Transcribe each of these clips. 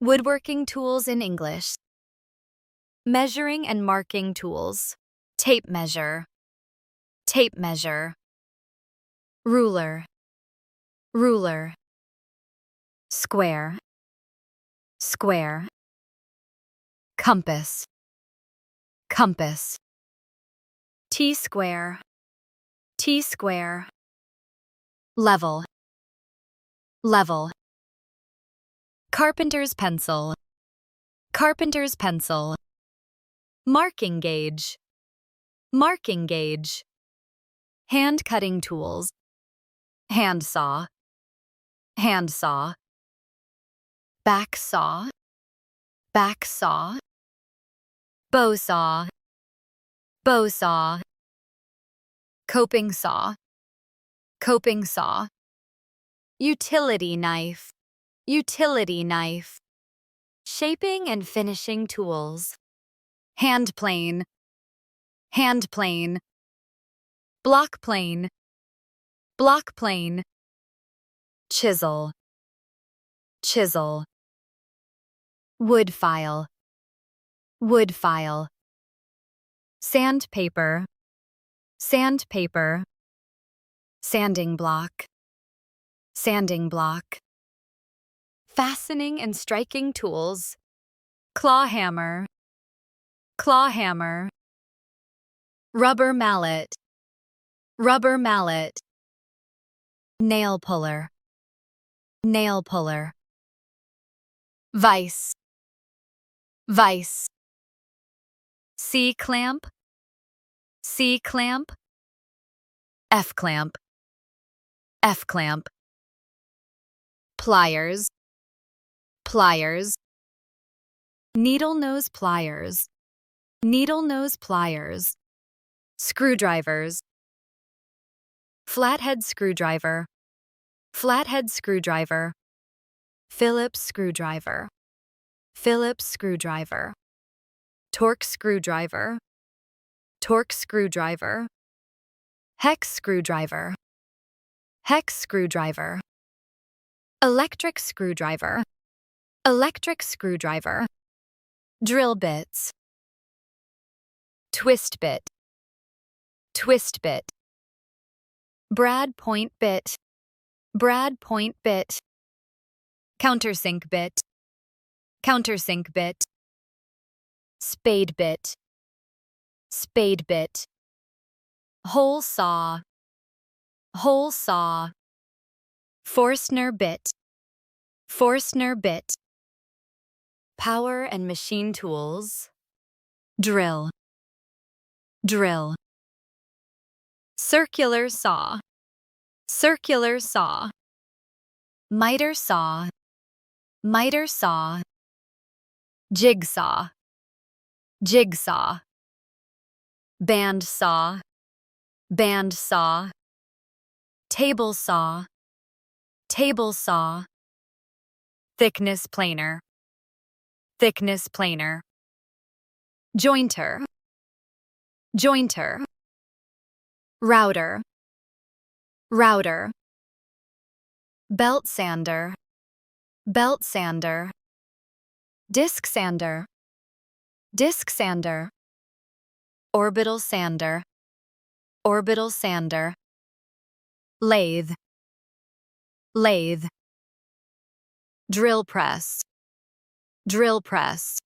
Woodworking tools in English. Measuring and marking tools. Tape measure. Tape measure. Ruler. Ruler. Square. Square. Compass. Compass. T-square. T-square. Level. Level. Carpenter's pencil. Carpenter's pencil. Marking gauge. Marking gauge. Hand cutting tools. Hand saw. Hand saw. Back saw. Back saw. Bow saw. Bow saw. Coping saw. Coping saw. Utility knife. Utility knife. Shaping and finishing tools. Hand plane. Hand plane. Block plane. Block plane. Chisel. Chisel. Wood file. Wood file. Sandpaper. Sandpaper. Sanding block. Sanding block. Fastening and striking tools. Claw hammer. Claw hammer. Rubber mallet. Rubber mallet. Nail puller. Nail puller. Vise. Vise. C-clamp. C-clamp. F-clamp. F-clamp. Pliers. Pliers. Needle nose pliers. Needle nose pliers. Screwdrivers. Flathead screwdriver. Flathead screwdriver. Phillips screwdriver. Phillips screwdriver. Torque screwdriver. Torque screwdriver. Hex screwdriver. Hex screwdriver. Electric screwdriver. Electric screwdriver. Drill bits. Twist bit. Twist bit. Brad point bit. Brad point bit. Countersink bit. Countersink bit. Spade bit. Spade bit. Hole saw. Hole saw. Forstner bit. Forstner bit. Power and machine tools. Drill. Drill. Circular saw. Circular saw. Miter saw. Miter saw. Jigsaw. Jigsaw. Band saw. Band saw. Table saw. Table saw. Thickness planer. Thickness planer. Jointer. Jointer. Router. Router. Belt sander. Belt sander. Disc sander. Disc sander. Orbital sander. Orbital sander. Lathe. Lathe. Drill press. Drill press.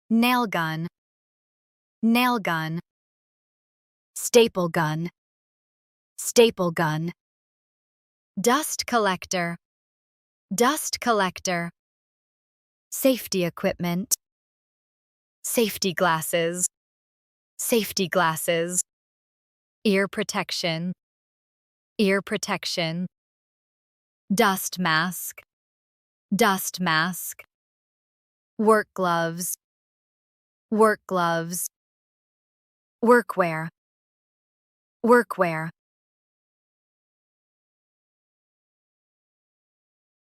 Nail gun. Nail gun. Staple gun. Staple gun. Dust collector. Dust collector. Safety equipment. Safety glasses. Safety glasses. Ear protection. Ear protection. Dust mask. Dust mask. Work gloves. Work gloves. Workwear. Workwear.